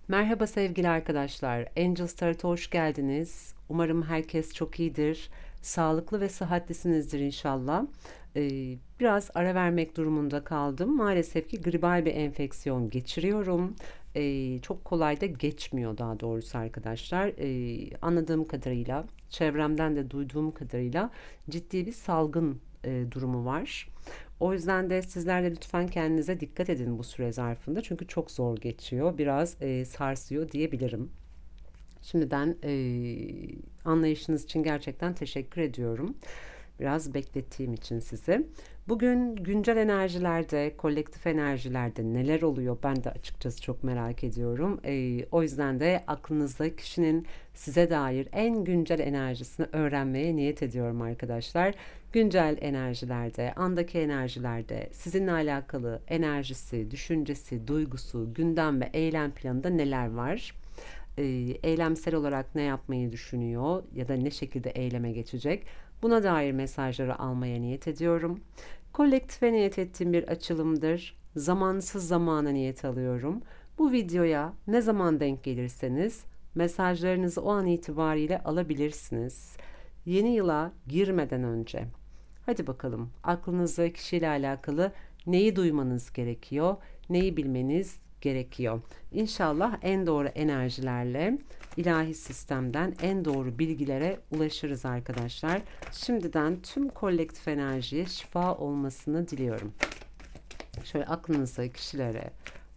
Merhaba sevgili arkadaşlar. Angel Tarot'a hoş geldiniz. Umarım herkes çok iyidir. Sağlıklı ve sıhhatlisinizdir inşallah. Biraz ara vermek durumunda kaldım. Maalesef ki gribal bir enfeksiyon geçiriyorum. Çok kolay da geçmiyor daha doğrusu arkadaşlar. Anladığım kadarıyla, çevremden de duyduğum kadarıyla ciddi bir salgın durumu var. O yüzden de sizler de lütfen kendinize dikkat edin bu süre zarfında. Çünkü çok zor geçiyor. Biraz sarsıyor diyebilirim. Şimdiden anlayışınız için gerçekten teşekkür ediyorum. Biraz beklettiğim için sizi. Bugün güncel enerjilerde, kolektif enerjilerde neler oluyor ben de açıkçası çok merak ediyorum. O yüzden de aklınızda kişinin size dair en güncel enerjisini öğrenmeye niyet ediyorum arkadaşlar. Güncel enerjilerde, andaki enerjilerde sizinle alakalı enerjisi, düşüncesi, duygusu, gündem ve eylem planında neler var? e, Eylemsel olarak ne yapmayı düşünüyor ya da ne şekilde eyleme geçecek, buna dair mesajları almaya niyet ediyorum. Kolektife niyet ettiğim bir açılımdır. Zamansız zamana niyet alıyorum. Bu videoya ne zaman denk gelirseniz mesajlarınızı o an itibariyle alabilirsiniz. Yeni yıla girmeden önce. Hadi bakalım, aklınızda kişiyle alakalı neyi duymanız gerekiyor, neyi bilmeniz gerekiyor. İnşallah en doğru enerjilerle ilahi sistemden en doğru bilgilere ulaşırız arkadaşlar. Şimdiden tüm kolektif enerjiye şifa olmasını diliyorum. Şöyle aklınızdaki kişilere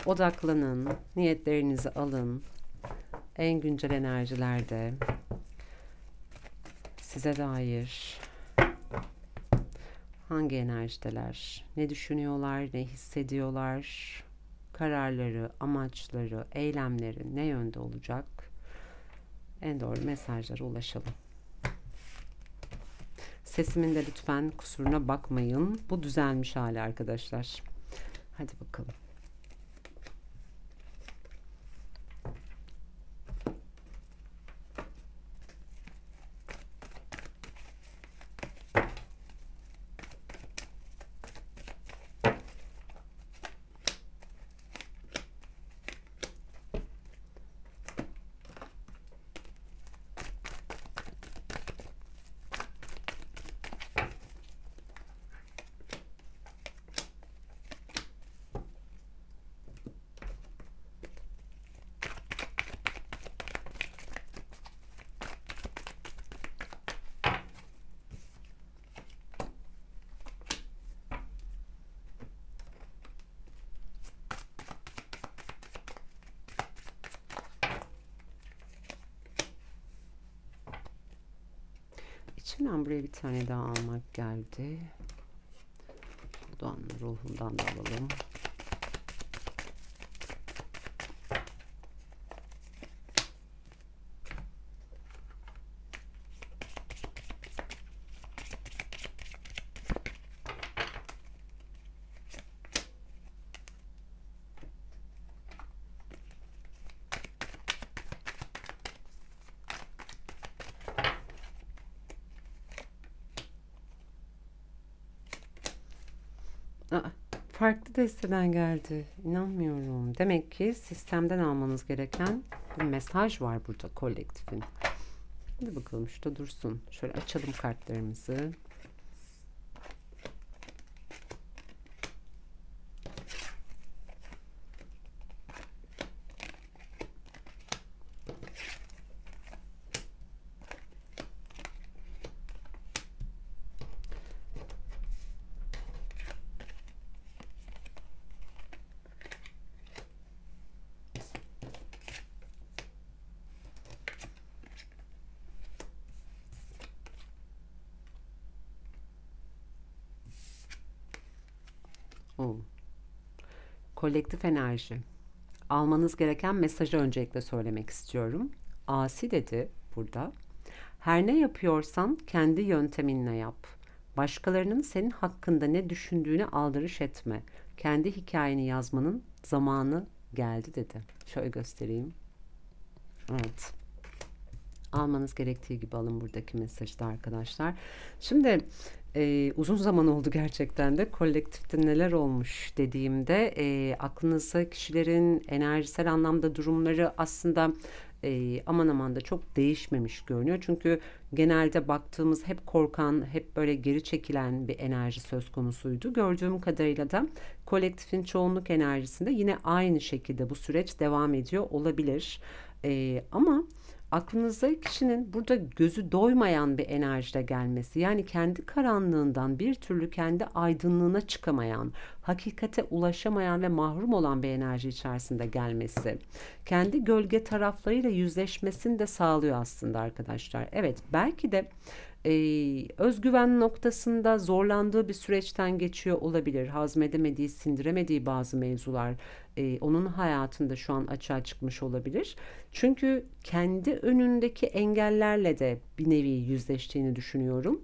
odaklanın, niyetlerinizi alın. En güncel enerjilerde size dair hangi enerjideler, ne düşünüyorlar, ne hissediyorlar, kararları, amaçları, eylemleri ne yönde olacak? En doğru mesajlara ulaşalım. Sesimin de lütfen kusuruna bakmayın. Bu düzelmiş hali arkadaşlar. Hadi bakalım. İçimden buraya bir tane daha almak geldi. Buradan ruhundan da alalım. Aa, farklı desteden geldi. İnanmıyorum. Demek ki sistemden almanız gereken bir mesaj var burada kolektifin. Hadi bakalım şurada dursun. Şöyle açalım kartlarımızı. Oo. Kolektif enerji. Almanız gereken mesajı öncelikle söylemek istiyorum. Asi dedi burada. Her ne yapıyorsan kendi yönteminle yap. Başkalarının senin hakkında ne düşündüğüne aldırış etme. Kendi hikayeni yazmanın zamanı geldi dedi. Şöyle göstereyim. Evet. Almanız gerektiği gibi alın buradaki mesajı da arkadaşlar. Şimdi Uzun zaman oldu gerçekten de kolektifte neler olmuş dediğimde aklınızda kişilerin enerjisel anlamda durumları aslında aman aman da çok değişmemiş görünüyor. Çünkü genelde baktığımız hep korkan, hep böyle geri çekilen bir enerji söz konusuydu. Gördüğüm kadarıyla da kolektifin çoğunluk enerjisinde yine aynı şekilde bu süreç devam ediyor olabilir. Ama aklınızda kişinin burada gözü doymayan bir enerjide gelmesi, yani kendi karanlığından bir türlü kendi aydınlığına çıkamayan, hakikate ulaşamayan ve mahrum olan bir enerji içerisinde gelmesi, kendi gölge taraflarıyla yüzleşmesini de sağlıyor aslında arkadaşlar. Evet, belki de özgüven noktasında zorlandığı bir süreçten geçiyor olabilir. Hazmedemediği, sindiremediği bazı mevzular onun hayatında şu an açığa çıkmış olabilir. Çünkü kendi önündeki engellerle de bir nevi yüzleştiğini düşünüyorum.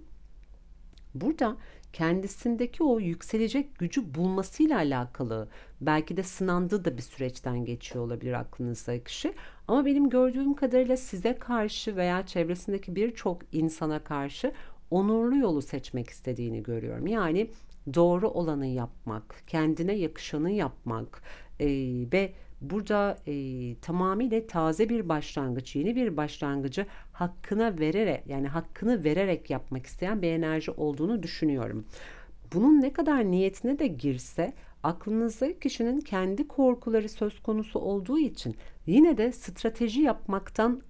Burada kendisindeki o yükselecek gücü bulmasıyla alakalı belki de sınandığı da bir süreçten geçiyor olabilir aklınızdaki kişi. Ama benim gördüğüm kadarıyla size karşı veya çevresindeki birçok insana karşı onurlu yolu seçmek istediğini görüyorum. Yani doğru olanı yapmak, kendine yakışanı yapmak ve burada tamamıyla taze bir başlangıç, yeni bir başlangıcı hakkına vererek, yani hakkını vererek yapmak isteyen bir enerji olduğunu düşünüyorum. Bunun ne kadar niyetine de girse aklınızdaki kişinin kendi korkuları söz konusu olduğu için yine de strateji yapmaktan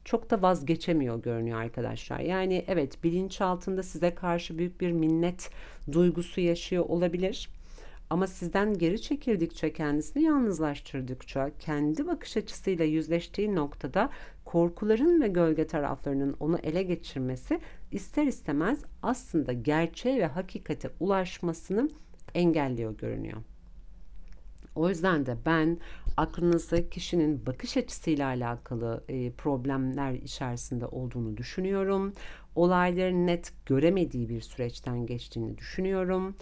çok da vazgeçemiyor görünüyor arkadaşlar. Yani evet, bilinçaltında size karşı büyük bir minnet duygusu yaşıyor olabilir. Ama sizden geri çekildikçe, kendisini yalnızlaştırdıkça, kendi bakış açısıyla yüzleştiği noktada korkuların ve gölge taraflarının onu ele geçirmesi ister istemez aslında gerçeğe ve hakikate ulaşmasını engelliyor görünüyor. O yüzden de ben aklınızda kişinin bakış açısıyla alakalı problemler içerisinde olduğunu düşünüyorum. Olayları net göremediği bir süreçten geçtiğini düşünüyorum.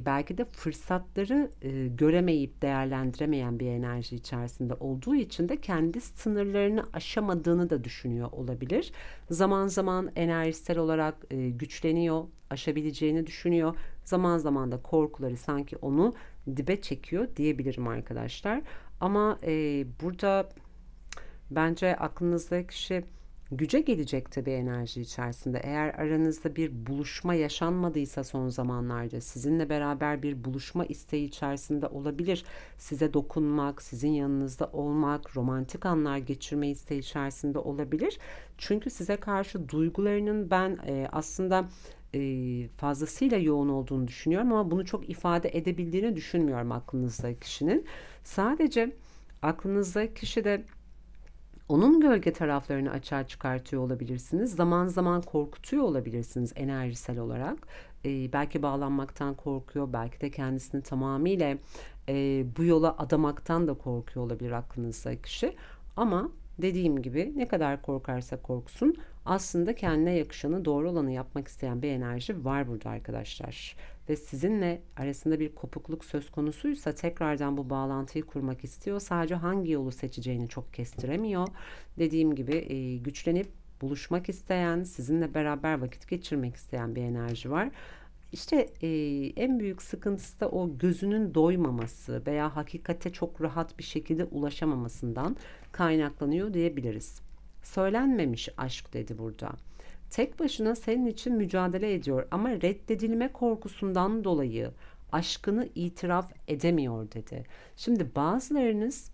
Belki de fırsatları göremeyip değerlendiremeyen bir enerji içerisinde olduğu için de kendi sınırlarını aşamadığını da düşünüyor olabilir. Zaman zaman enerjisel olarak güçleniyor, aşabileceğini düşünüyor. Zaman zaman da korkuları sanki onu dibe çekiyor diyebilirim arkadaşlar. Ama burada bence aklınızdaki kişi güce gelecek tabii enerji içerisinde. Eğer aranızda bir buluşma yaşanmadıysa son zamanlarda sizinle beraber bir buluşma isteği içerisinde olabilir. Size dokunmak, sizin yanınızda olmak, romantik anlar geçirme isteği içerisinde olabilir. Çünkü size karşı duygularının ben aslında fazlasıyla yoğun olduğunu düşünüyorum ama bunu çok ifade edebildiğini düşünmüyorum aklınızdaki kişinin. Sadece aklınızdaki kişi de onun gölge taraflarını açığa çıkartıyor olabilirsiniz. Zaman zaman korkutuyor olabilirsiniz enerjisel olarak. Belki bağlanmaktan korkuyor, belki de kendisini tamamıyla bu yola adamaktan da korkuyor olabilir aklınızdaki kişi. Ama dediğim gibi ne kadar korkarsa korksun aslında kendine yakışanı, doğru olanı yapmak isteyen bir enerji var burada arkadaşlar. Ve sizinle arasında bir kopukluk söz konusuysa tekrardan bu bağlantıyı kurmak istiyor. Sadece hangi yolu seçeceğini çok kestiremiyor. Dediğim gibi güçlenip buluşmak isteyen, sizinle beraber vakit geçirmek isteyen bir enerji var. İşte en büyük sıkıntısı da o gözünün doymaması veya hakikate çok rahat bir şekilde ulaşamamasından kaynaklanıyor diyebiliriz. Söylenmemiş aşk dedi burada. Tek başına senin için mücadele ediyor ama reddedilme korkusundan dolayı aşkını itiraf edemiyor dedi. Şimdi bazılarınız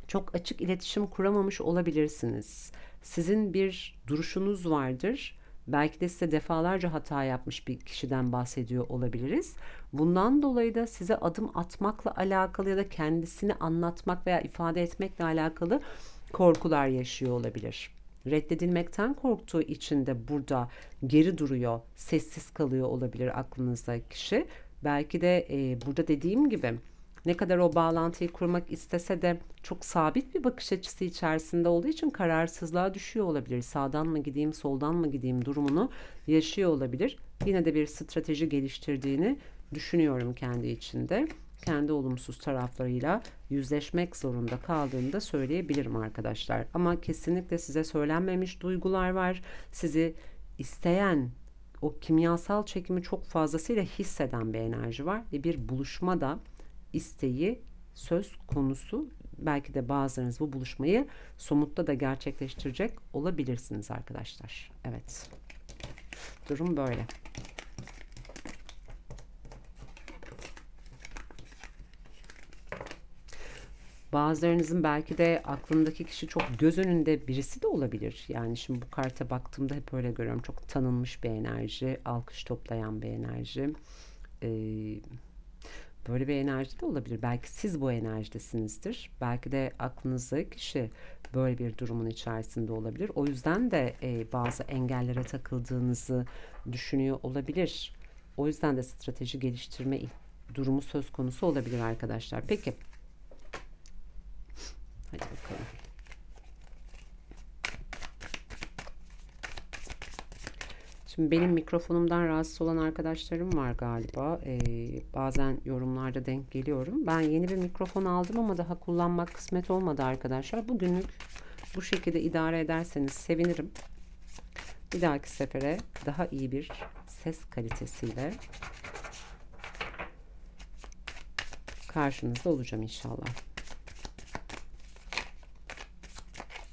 çok açık iletişim kuramamış olabilirsiniz. Sizin bir duruşunuz vardır. Belki de size defalarca hata yapmış bir kişiden bahsediyor olabiliriz. Bundan dolayı da size adım atmakla alakalı ya da kendisini anlatmak veya ifade etmekle alakalı korkular yaşıyor olabilir. Reddedilmekten korktuğu için de burada geri duruyor, sessiz kalıyor olabilir aklınızdaki kişi. Belki de burada dediğim gibi ne kadar o bağlantıyı kurmak istese de çok sabit bir bakış açısı içerisinde olduğu için kararsızlığa düşüyor olabilir. Sağdan mı gideyim, soldan mı gideyim durumunu yaşıyor olabilir. Yine de bir strateji geliştirdiğini düşünüyorum kendi içinde. Kendi olumsuz taraflarıyla yüzleşmek zorunda kaldığını da söyleyebilirim arkadaşlar. Ama kesinlikle size söylenmemiş duygular var. Sizi isteyen, o kimyasal çekimi çok fazlasıyla hisseden bir enerji var ve bir buluşma da isteği söz konusu. Belki de bazılarınız bu buluşmayı somutta da gerçekleştirecek olabilirsiniz arkadaşlar. Evet, durum böyle. Bazılarınızın belki de aklındaki kişi çok göz önünde birisi de olabilir. Yani şimdi bu karta baktığımda hep öyle görüyorum. Çok tanınmış bir enerji, alkış toplayan bir enerji. Böyle bir enerji de olabilir. Belki siz bu enerjidesinizdir. Belki de aklınızdaki kişi böyle bir durumun içerisinde olabilir. O yüzden de bazı engellere takıldığınızı düşünüyor olabilir. O yüzden de strateji geliştirme durumu söz konusu olabilir arkadaşlar. Peki, hadi bakalım. Şimdi benim mikrofonumdan rahatsız olan arkadaşlarım var galiba. Bazen yorumlarda denk geliyorum. Ben yeni bir mikrofon aldım ama daha kullanmak kısmet olmadı arkadaşlar. Bugünlük bu şekilde idare ederseniz sevinirim. Bir dahaki sefere daha iyi bir ses kalitesiyle karşınızda olacağım inşallah.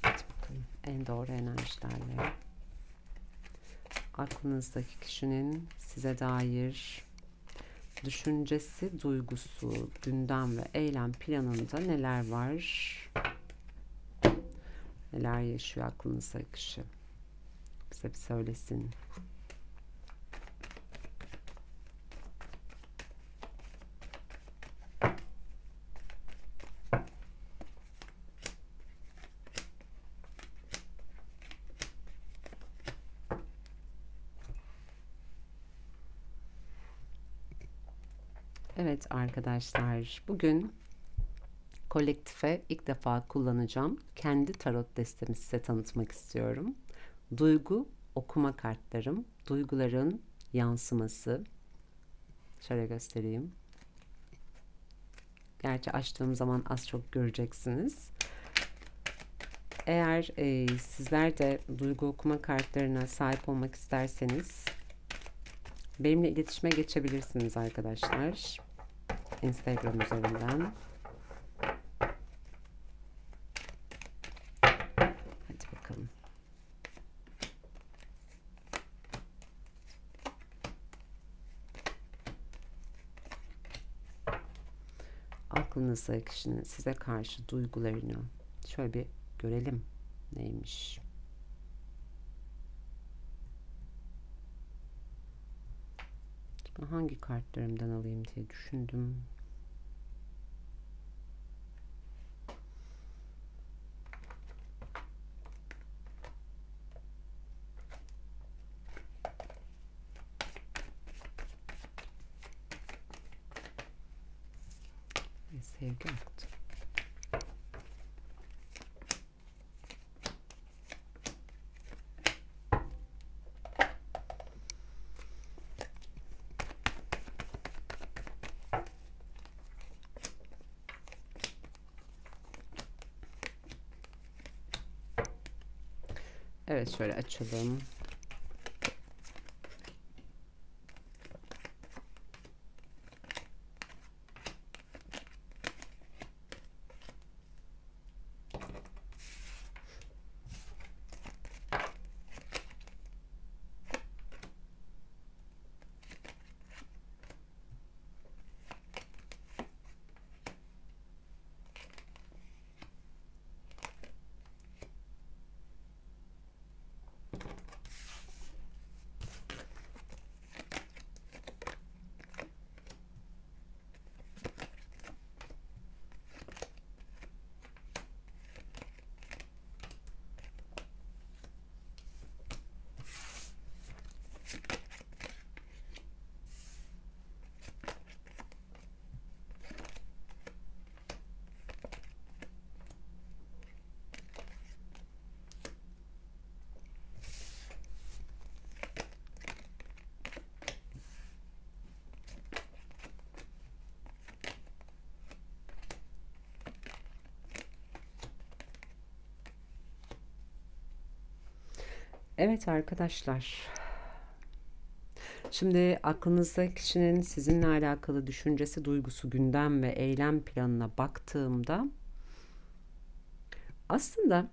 Hadi bakalım. En doğru enerjilerle aklınızdaki kişinin size dair düşüncesi, duygusu, gündem ve eylem planında neler var? Neler yaşıyor aklınızdaki kişi? Bize bir söylesin. Evet arkadaşlar, bugün kolektife ilk defa kullanacağım kendi tarot destemi size tanıtmak istiyorum. Duygu okuma kartlarım, duyguların yansıması. Şöyle göstereyim. Gerçi açtığım zaman az çok göreceksiniz. Eğer sizler de duygu okuma kartlarına sahip olmak isterseniz benimle iletişime geçebilirsiniz arkadaşlar. Instagram üzerinden. Hadi bakalım. Aklınızdaki kişinin size karşı duygularını şöyle bir görelim. Neymiş? Hangi kartlarımdan alayım diye düşündüm. Sevgi aktı. Evet, şöyle açalım. Evet arkadaşlar. Şimdi aklınızda kişinin sizinle alakalı düşüncesi, duygusu, gündem ve eylem planına baktığımda aslında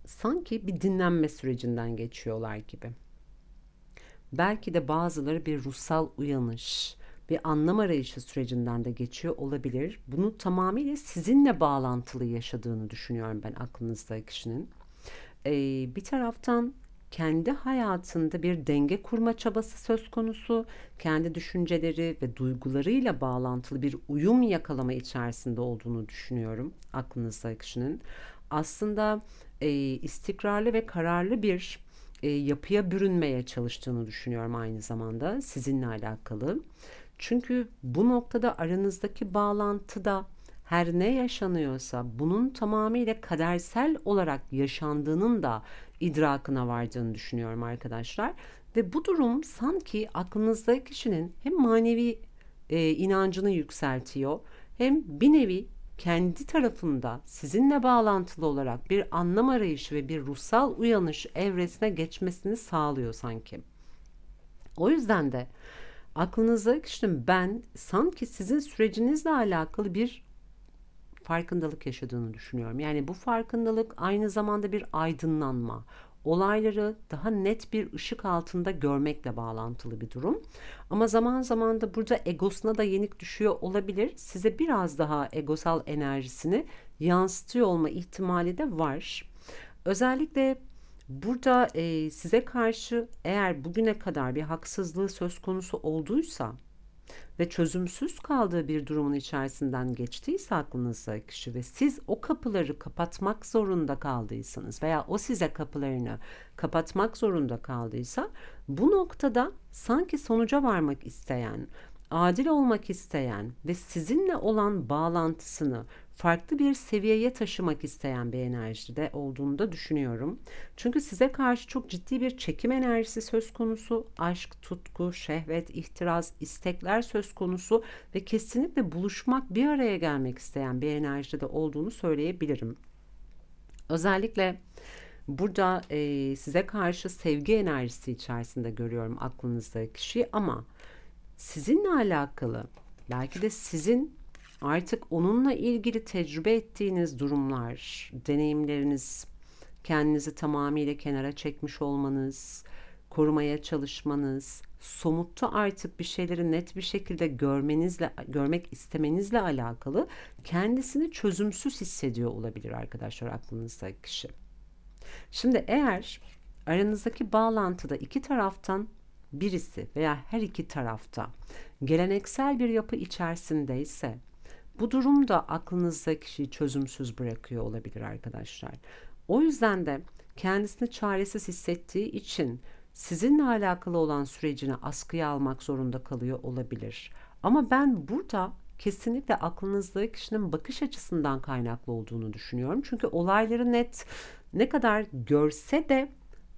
sanki bir dinlenme sürecinden geçiyorlar gibi. Belki de bazıları bir ruhsal uyanış, bir anlam arayışı sürecinden de geçiyor olabilir. Bunu tamamıyla sizinle bağlantılı yaşadığını düşünüyorum ben aklınızdaki kişinin. Bir taraftan kendi hayatında bir denge kurma çabası söz konusu, kendi düşünceleri ve duygularıyla bağlantılı bir uyum yakalama içerisinde olduğunu düşünüyorum aklınızdaki kişinin. Aslında istikrarlı ve kararlı bir yapıya bürünmeye çalıştığını düşünüyorum aynı zamanda sizinle alakalı. Çünkü bu noktada aranızdaki bağlantıda her ne yaşanıyorsa bunun tamamıyla kadersel olarak yaşandığının da idrakına vardığını düşünüyorum arkadaşlar. Ve bu durum sanki aklınızdaki kişinin hem manevi inancını yükseltiyor hem bir nevi kendi tarafında sizinle bağlantılı olarak bir anlam arayışı ve bir ruhsal uyanış evresine geçmesini sağlıyor sanki. O yüzden de aklınızdaki kişinin ben sanki sizin sürecinizle alakalı bir farkındalık yaşadığını düşünüyorum. Yani bu farkındalık aynı zamanda bir aydınlanma, olayları daha net bir ışık altında görmekle bağlantılı bir durum. Ama zaman zaman da burada egosuna da yenik düşüyor olabilir. Size biraz daha egosal enerjisini yansıtıyor olma ihtimali de var. Özellikle burada size karşı eğer bugüne kadar bir haksızlığı söz konusu olduysa ve çözümsüz kaldığı bir durumun içerisinden geçtiyse aklınızdaki kişi ve siz o kapıları kapatmak zorunda kaldıysanız veya o size kapılarını kapatmak zorunda kaldıysa bu noktada sanki sonuca varmak isteyen, adil olmak isteyen ve sizinle olan bağlantısını farklı bir seviyeye taşımak isteyen bir enerjide olduğunu da düşünüyorum. Çünkü size karşı çok ciddi bir çekim enerjisi söz konusu, aşk, tutku, şehvet, ihtiras, istekler söz konusu ve kesinlikle buluşmak, bir araya gelmek isteyen bir enerjide olduğunu söyleyebilirim. Özellikle burada size karşı sevgi enerjisi içerisinde görüyorum aklınızdaki kişiyi ama sizinle alakalı belki de sizin artık onunla ilgili tecrübe ettiğiniz durumlar, deneyimleriniz, kendinizi tamamıyla kenara çekmiş olmanız, korumaya çalışmanız, somutta artık bir şeyleri net bir şekilde görmek istemenizle alakalı kendisini çözümsüz hissediyor olabilir arkadaşlar aklınızdaki kişi. Şimdi eğer aranızdaki bağlantıda iki taraftan birisi veya her iki tarafta geleneksel bir yapı içerisindeyse bu durum da aklınızdaki kişiyi çözümsüz bırakıyor olabilir arkadaşlar. O yüzden de kendisini çaresiz hissettiği için sizinle alakalı olan sürecini askıya almak zorunda kalıyor olabilir. Ama ben burada kesinlikle aklınızdaki kişinin bakış açısından kaynaklı olduğunu düşünüyorum. Çünkü olayları net ne kadar görse de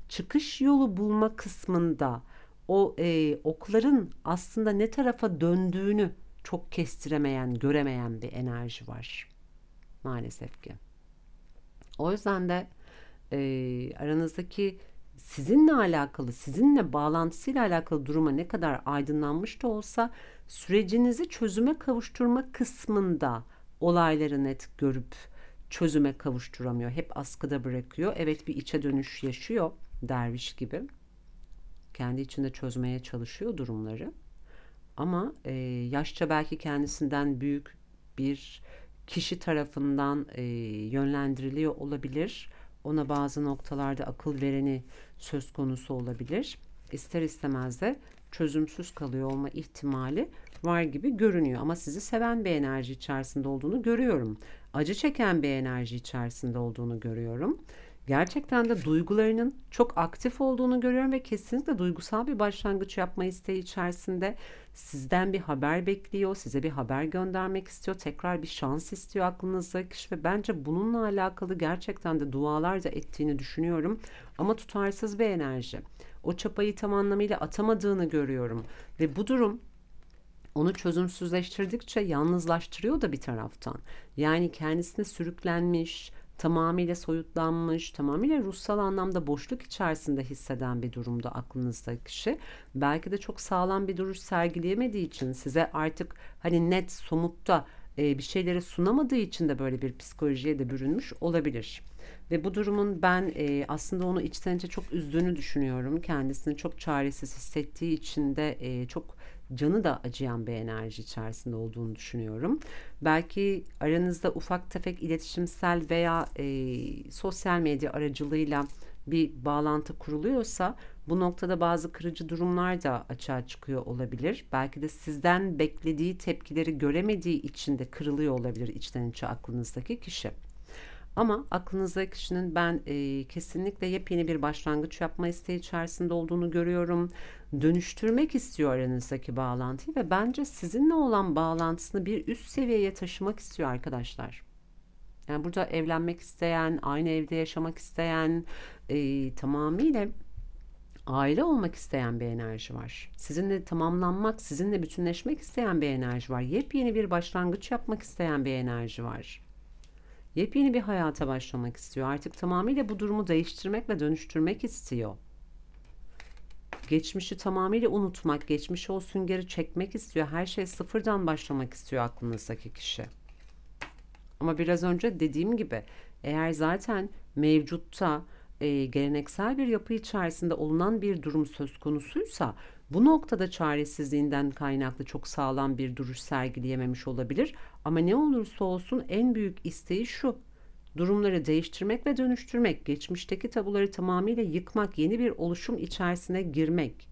çıkış yolu bulma kısmında o okların aslında ne tarafa döndüğünü çok kestiremeyen, göremeyen bir enerji var maalesef ki. O yüzden de aranızdaki sizinle alakalı, sizinle bağlantısıyla alakalı duruma ne kadar aydınlanmış da olsa sürecinizi çözüme kavuşturma kısmında olayları net görüp çözüme kavuşturamıyor. Hep askıda bırakıyor. Evet bir içe dönüş yaşıyor derviş gibi. Kendi içinde çözmeye çalışıyor durumları. Ama yaşça belki kendisinden büyük bir kişi tarafından yönlendiriliyor olabilir. Ona bazı noktalarda akıl vereni söz konusu olabilir. İster istemez de çözümsüz kalıyor olma ihtimali var gibi görünüyor. Ama sizi seven bir enerji içerisinde olduğunu görüyorum. Acı çeken bir enerji içerisinde olduğunu görüyorum. Gerçekten de duygularının çok aktif olduğunu görüyorum ve kesinlikle duygusal bir başlangıç yapma isteği içerisinde sizden bir haber bekliyor, size bir haber göndermek istiyor, tekrar bir şans istiyor aklınızdaki kişi ve bence bununla alakalı gerçekten de dualar da ettiğini düşünüyorum ama tutarsız bir enerji. O çapayı tam anlamıyla atamadığını görüyorum ve bu durum onu çözümsüzleştirdikçe yalnızlaştırıyor da bir taraftan. Yani kendisine sürüklenmiş, tamamıyla soyutlanmış, tamamıyla ruhsal anlamda boşluk içerisinde hisseden bir durumda aklınızdaki kişi. Belki de çok sağlam bir duruş sergileyemediği için, size artık hani net, somutta bir şeyleri sunamadığı için de böyle bir psikolojiye de bürünmüş olabilir. Ve bu durumun ben aslında onu içten içe çok üzdüğünü düşünüyorum. Kendisini çok çaresiz hissettiği için de çok canı da acıyan bir enerji içerisinde olduğunu düşünüyorum. Belki aranızda ufak tefek iletişimsel veya sosyal medya aracılığıyla bir bağlantı kuruluyorsa, bu noktada bazı kırıcı durumlar da açığa çıkıyor olabilir. Belki de sizden beklediği tepkileri göremediği için de kırılıyor olabilir içten içe aklınızdaki kişi. Ama aklınızdaki kişinin ben kesinlikle yepyeni bir başlangıç yapma isteği içerisinde olduğunu görüyorum. Dönüştürmek istiyor aranızdaki bağlantıyı ve bence sizinle olan bağlantısını bir üst seviyeye taşımak istiyor arkadaşlar. Yani burada evlenmek isteyen, aynı evde yaşamak isteyen, tamamıyla aile olmak isteyen bir enerji var. Sizinle tamamlanmak, sizinle bütünleşmek isteyen bir enerji var. Yepyeni bir başlangıç yapmak isteyen bir enerji var. Yepyeni bir hayata başlamak istiyor. Artık tamamıyla bu durumu değiştirmek ve dönüştürmek istiyor. Geçmişi tamamıyla unutmak, geçmişe o süngeri çekmek istiyor. Her şey sıfırdan başlamak istiyor aklınızdaki kişi. Ama biraz önce dediğim gibi, eğer zaten mevcutta geleneksel bir yapı içerisinde olunan bir durum söz konusuysa, bu noktada çaresizliğinden kaynaklı çok sağlam bir duruş sergileyememiş olabilir. Ama ne olursa olsun en büyük isteği şu: durumları değiştirmek ve dönüştürmek, geçmişteki tabuları tamamıyla yıkmak, yeni bir oluşum içerisine girmek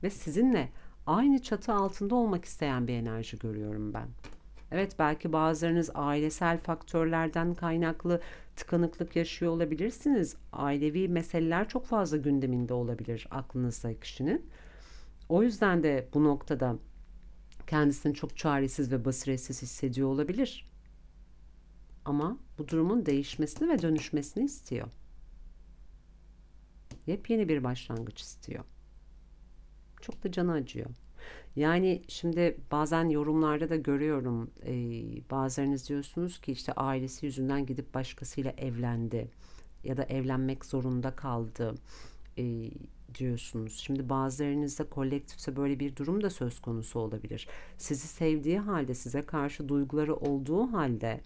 ve sizinle aynı çatı altında olmak isteyen bir enerji görüyorum ben. Evet, belki bazılarınız ailesel faktörlerden kaynaklı tıkanıklık yaşıyor olabilirsiniz. Ailevi meseleler çok fazla gündeminde olabilir aklınızdaki kişinin. O yüzden de bu noktada kendisini çok çaresiz ve basiretsiz hissediyor olabilir. Ama bu durumun değişmesini ve dönüşmesini istiyor. Yepyeni bir başlangıç istiyor. Çok da canı acıyor. Yani şimdi bazen yorumlarda da görüyorum, bazılarınız diyorsunuz ki işte ailesi yüzünden gidip başkasıyla evlendi ya da evlenmek zorunda kaldı diyorsunuz. Şimdi bazılarınızda kolektifte böyle bir durum da söz konusu olabilir. Sizi sevdiği halde, size karşı duyguları olduğu halde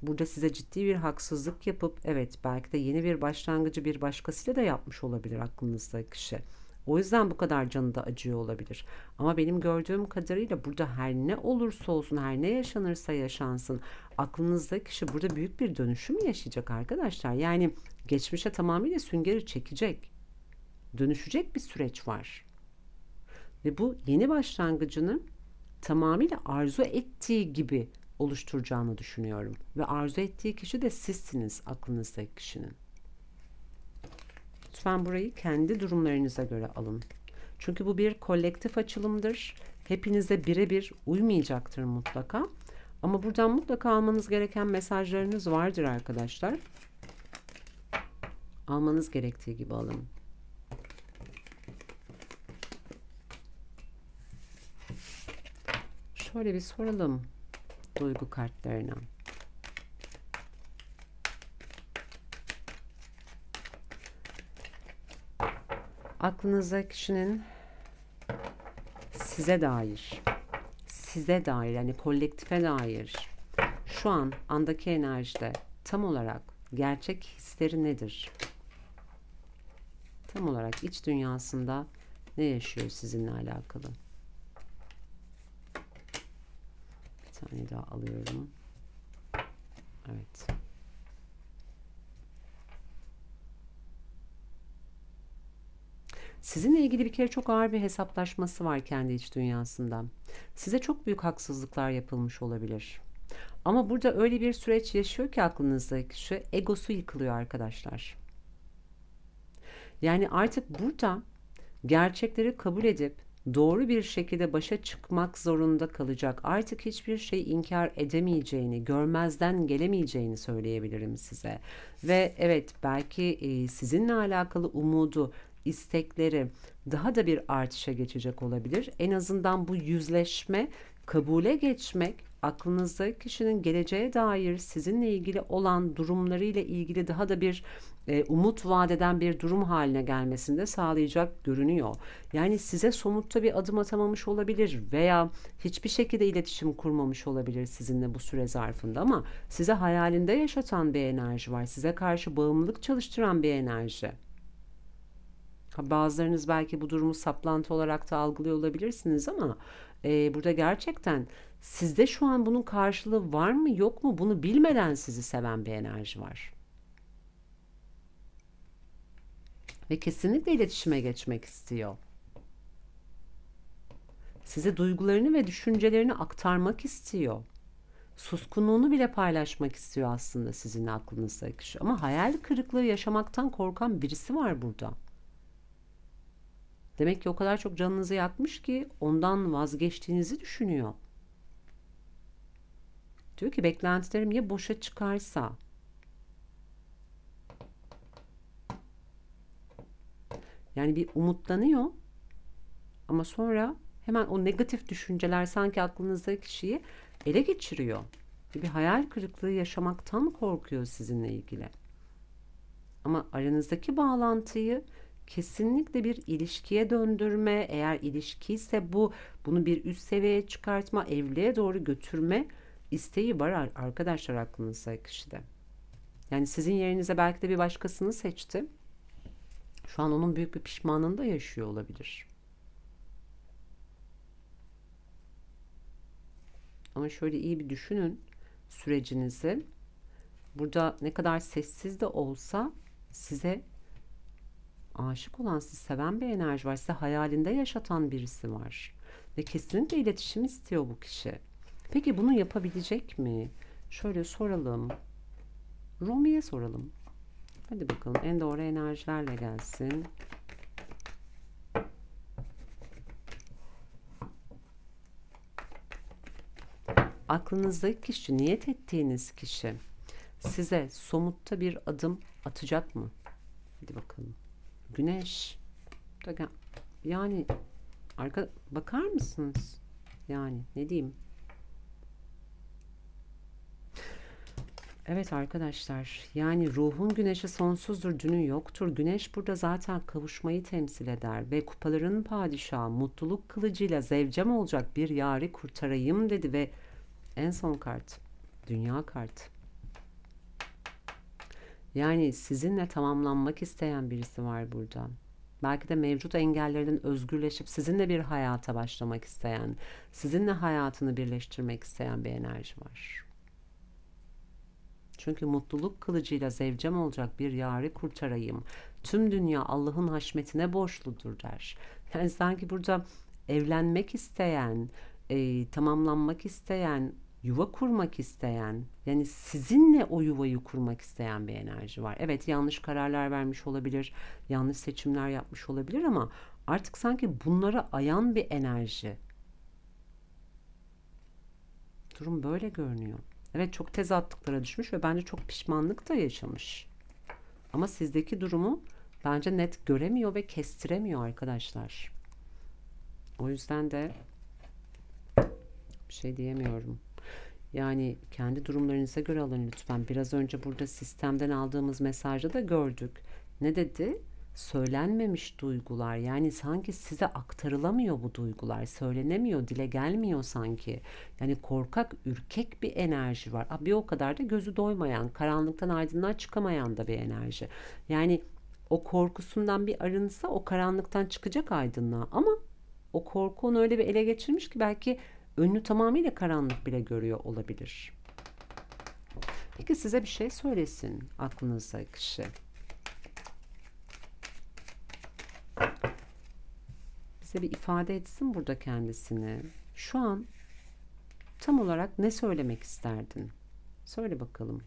burada size ciddi bir haksızlık yapıp, evet, belki de yeni bir başlangıcı bir başkasıyla da yapmış olabilir aklınızdaki kişi. O yüzden bu kadar canı da acıyor olabilir. Ama benim gördüğüm kadarıyla burada her ne olursa olsun, her ne yaşanırsa yaşansın, aklınızdaki kişi burada büyük bir dönüşüm yaşayacak arkadaşlar. Yani geçmişe tamamıyla süngeri çekecek, dönüşecek bir süreç var. Ve bu yeni başlangıcını tamamıyla arzu ettiği gibi oluşturacağını düşünüyorum. Ve arzu ettiği kişi de sizsiniz, aklınızdaki kişinin. Lütfen burayı kendi durumlarınıza göre alın. Çünkü bu bir kolektif açılımdır. Hepinize birebir uymayacaktır mutlaka. Ama buradan mutlaka almanız gereken mesajlarınız vardır arkadaşlar. Almanız gerektiği gibi alın. Şöyle bir soralım duygu kartlarına. Aklınızdaki kişinin size dair yani kolektife dair şu andaki enerjide tam olarak gerçek hisleri nedir? Tam olarak iç dünyasında ne yaşıyor sizinle alakalı? Bir tane daha alıyorum. Evet. Sizinle ilgili bir kere çok ağır bir hesaplaşması var kendi iç dünyasında. Size çok büyük haksızlıklar yapılmış olabilir. Ama burada öyle bir süreç yaşıyor ki aklınızdaki kişi, egosu yıkılıyor arkadaşlar. Yani artık burada gerçekleri kabul edip doğru bir şekilde başa çıkmak zorunda kalacak. Artık hiçbir şey inkar edemeyeceğini, görmezden gelemeyeceğini söyleyebilirim size. Ve evet, belki sizinle alakalı umudu, istekleri daha da bir artışa geçecek olabilir. En azından bu yüzleşme, kabule geçmek aklınızdaki kişinin geleceğe dair sizinle ilgili olan durumlarıyla ilgili daha da bir umut vaat eden bir durum haline gelmesini de sağlayacak görünüyor. Yani size somutta bir adım atamamış olabilir veya hiçbir şekilde iletişim kurmamış olabilir sizinle bu süre zarfında, ama size hayalinde yaşatan bir enerji var. Size karşı bağımlılık çalıştıran bir enerji. Bazılarınız belki bu durumu saplantı olarak da algılıyor olabilirsiniz, ama burada gerçekten sizde şu an bunun karşılığı var mı yok mu bunu bilmeden sizi seven bir enerji var. Ve kesinlikle iletişime geçmek istiyor. Size duygularını ve düşüncelerini aktarmak istiyor. Suskunluğunu bile paylaşmak istiyor aslında sizinle, aklınızdaki kişi. Ama hayal kırıklığı yaşamaktan korkan birisi var burada. Demek ki o kadar çok canınızı yakmış ki ondan vazgeçtiğinizi düşünüyor. Diyor ki beklentilerim ya boşa çıkarsa. Yani bir umutlanıyor ama sonra hemen o negatif düşünceler sanki aklınızdaki kişiyi ele geçiriyor. Bir hayal kırıklığı yaşamaktan korkuyor sizinle ilgili. Ama aranızdaki bağlantıyı kesinlikle bir ilişkiye döndürme, eğer ilişkiyse bunu bir üst seviyeye çıkartma, evliliğe doğru götürme isteği var arkadaşlar aklınızdaki kişide. Yani sizin yerinize belki de bir başkasını seçti. Şu an onun büyük bir pişmanlığını da yaşıyor olabilir. Ama şöyle iyi bir düşünün sürecinizi. Burada ne kadar sessiz de olsa size aşık olan, sizi seven bir enerji var. Size hayalinde yaşatan birisi var. Ve kesinlikle iletişim istiyor bu kişi. Peki bunu yapabilecek mi? Şöyle soralım. Rumi'ye soralım. Hadi bakalım, en doğru enerjilerle gelsin. Aklınızdaki kişi, niyet ettiğiniz kişi size somutta bir adım atacak mı? Hadi bakalım. Güneş. Yani bakar mısınız? Yani ne diyeyim? Evet arkadaşlar, yani ruhun güneşi sonsuzdur, dünü yoktur. Güneş burada zaten kavuşmayı temsil eder ve kupaların padişahı, mutluluk kılıcıyla zevcem olacak bir yari kurtarayım dedi ve en son kart, dünya kartı. Yani sizinle tamamlanmak isteyen birisi var burada. Belki de mevcut engellerden özgürleşip sizinle bir hayata başlamak isteyen, sizinle hayatını birleştirmek isteyen bir enerji var. Çünkü mutluluk kılıcıyla zevcem olacak bir yari kurtarayım. Tüm dünya Allah'ın haşmetine borçludur der. Yani sanki burada evlenmek isteyen, tamamlanmak isteyen, yuva kurmak isteyen, yani sizinle o yuvayı kurmak isteyen bir enerji var. Evet, yanlış kararlar vermiş olabilir, yanlış seçimler yapmış olabilir, ama artık sanki bunlara ayan bir enerji. Durum böyle görünüyor. Evet, çok tezatlıklara düşmüş ve bence çok pişmanlık da yaşamış. Ama sizdeki durumu bence net göremiyor ve kestiremiyor arkadaşlar. O yüzden de bir şey diyemiyorum. Yani kendi durumlarınıza göre alın lütfen. Biraz önce burada sistemden aldığımız mesajda da gördük. Ne dedi? Söylenmemiş duygular. Yani sanki size aktarılamıyor bu duygular. Söylenemiyor, dile gelmiyor sanki. Yani korkak, ürkek bir enerji var. Bir o kadar da gözü doymayan, karanlıktan aydınlığa çıkamayan da bir enerji. Yani o korkusundan bir arınsa o karanlıktan çıkacak aydınlığa. Ama o korku onu öyle bir ele geçirmiş ki belki önünü tamamıyla karanlık bile görüyor olabilir. Peki size bir şey söylesin aklınızdaki kişi. Bize bir ifade etsin burada kendisini. Şu an tam olarak ne söylemek isterdin? Söyle bakalım.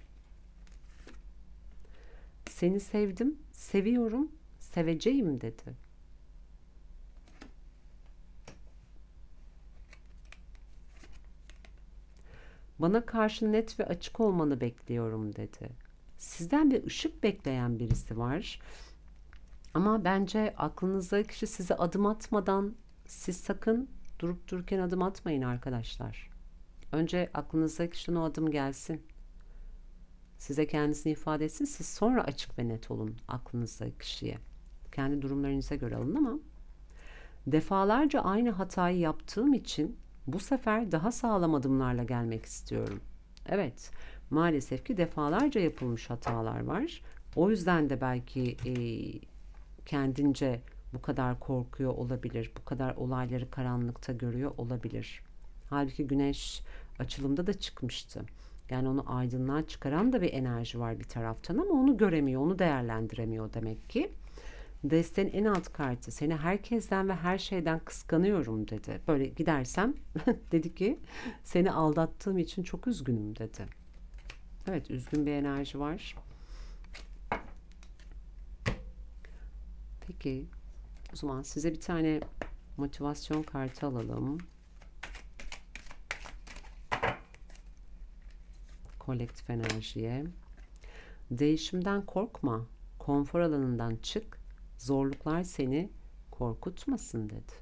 Seni sevdim, seviyorum, seveceğim dedi. Bana karşı net ve açık olmanı bekliyorum dedi. Sizden bir ışık bekleyen birisi var. Ama bence aklınızdaki kişi size adım atmadan siz sakın durup dururken adım atmayın arkadaşlar. Önce aklınızdaki kişiden o adım gelsin. Size kendisini ifade etsin. Siz sonra açık ve net olun aklınızdaki kişiye. Kendi durumlarınıza göre alın ama defalarca aynı hatayı yaptığım için bu sefer daha sağlam adımlarla gelmek istiyorum. Evet, maalesef ki defalarca yapılmış hatalar var. O yüzden de belki kendince bu kadar korkuyor olabilir, bu kadar olayları karanlıkta görüyor olabilir. Halbuki güneş açılımda da çıkmıştı. Yani onu aydınlığa çıkaran da bir enerji var bir taraftan ama onu göremiyor, onu değerlendiremiyor demek ki. Desteğin en alt kartı seni herkesten ve her şeyden kıskanıyorum dedi. Böyle gidersem dedi ki seni aldattığım için çok üzgünüm dedi. Evet, üzgün bir enerji var. Peki o zaman size bir tane motivasyon kartı alalım. Kolektif enerjiye. Değişimden korkma, konfor alanından çık, zorluklar seni korkutmasın dedi.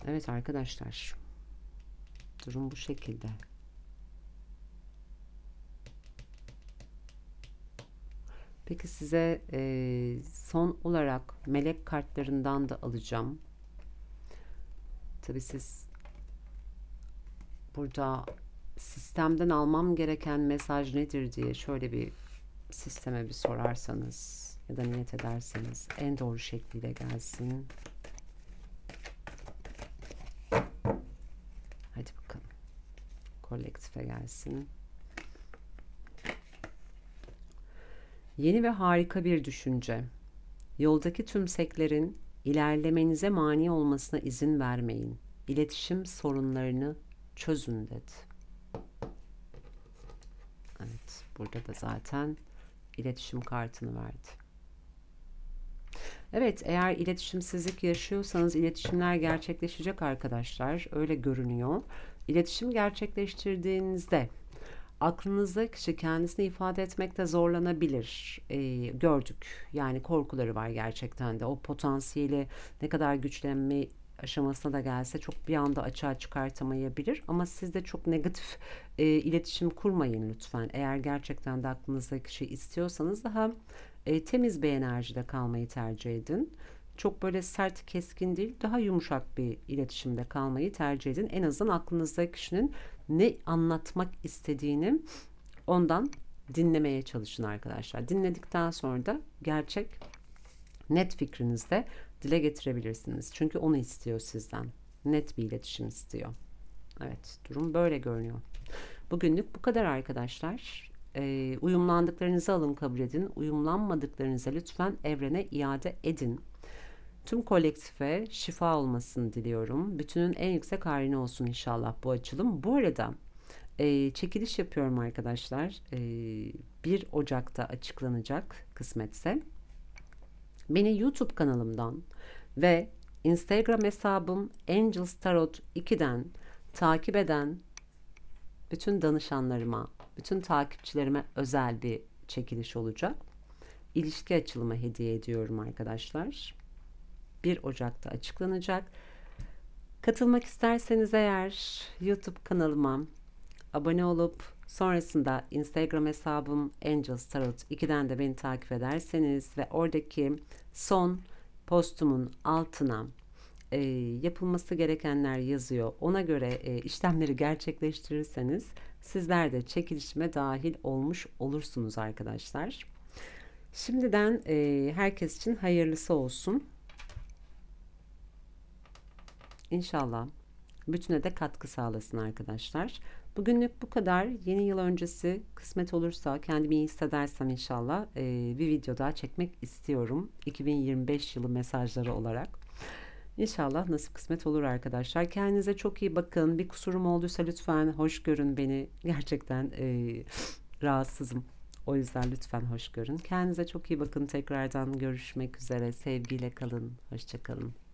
Evet arkadaşlar, durum bu şekilde. Peki size son olarak melek kartlarından da alacağım. Tabii siz burada sistemden almam gereken mesaj nedir diye şöyle bir sisteme bir sorarsanız ya da niyet ederseniz en doğru şekliyle gelsin. Hadi bakalım. Kolektife gelsin. Yeni ve harika bir düşünce. Yoldaki tümseklerin ilerlemenize mani olmasına izin vermeyin. İletişim sorunlarını çözün dedi. Evet, burada da zaten iletişim kartını verdi. Evet, eğer iletişimsizlik yaşıyorsanız iletişimler gerçekleşecek arkadaşlar. Öyle görünüyor. İletişim gerçekleştirdiğinizde aklınızdaki kişi kendisini ifade etmekte zorlanabilir. Gördük. Yani korkuları var gerçekten de. O potansiyeli ne kadar güçlenme aşamasına da gelse çok bir anda açığa çıkartamayabilir. Ama siz de çok negatif iletişim kurmayın lütfen. Eğer gerçekten de aklınızdaki kişi istiyorsanız daha temiz bir enerjide kalmayı tercih edin. Çok böyle sert, keskin değil, daha yumuşak bir iletişimde kalmayı tercih edin. En azından aklınızdaki kişinin ne anlatmak istediğini ondan dinlemeye çalışın arkadaşlar. Dinledikten sonra da gerçek, net fikrinizde dile getirebilirsiniz. Çünkü onu istiyor sizden. Net bir iletişim istiyor. Evet, durum böyle görünüyor. Bugünlük bu kadar arkadaşlar. Uyumlandıklarınızı alın, kabul edin. Uyumlanmadıklarınızı lütfen evrene iade edin. Tüm kolektife şifa olmasını diliyorum. Bütünün en yüksek haline olsun inşallah bu açılım. Bu arada çekiliş yapıyorum arkadaşlar. 1 Ocak'ta açıklanacak kısmetse. Beni YouTube kanalımdan ve Instagram hesabım Angels Tarot 2'den takip eden bütün danışanlarıma, bütün takipçilerime özel bir çekiliş olacak. İlişki açılımı hediye ediyorum arkadaşlar. 1 Ocak'ta açıklanacak. Katılmak isterseniz eğer YouTube kanalıma abone olup sonrasında Instagram hesabım Angels Tarot 2'den de beni takip ederseniz ve oradaki son postumun altına yapılması gerekenler yazıyor. Ona göre işlemleri gerçekleştirirseniz sizler de çekilişime dahil olmuş olursunuz arkadaşlar. Şimdiden herkes için hayırlısı olsun. İnşallah bütüne de katkı sağlasın arkadaşlar. Bugünlük bu kadar. Yeni yıl öncesi kısmet olursa kendimi iyi hissedersem inşallah bir video daha çekmek istiyorum. 2025 yılı mesajları olarak. İnşallah nasip kısmet olur arkadaşlar. Kendinize çok iyi bakın. Bir kusurum olduysa lütfen hoş görün beni. Gerçekten rahatsızım. O yüzden lütfen hoş görün. Kendinize çok iyi bakın. Tekrardan görüşmek üzere. Sevgiyle kalın. Hoşça kalın.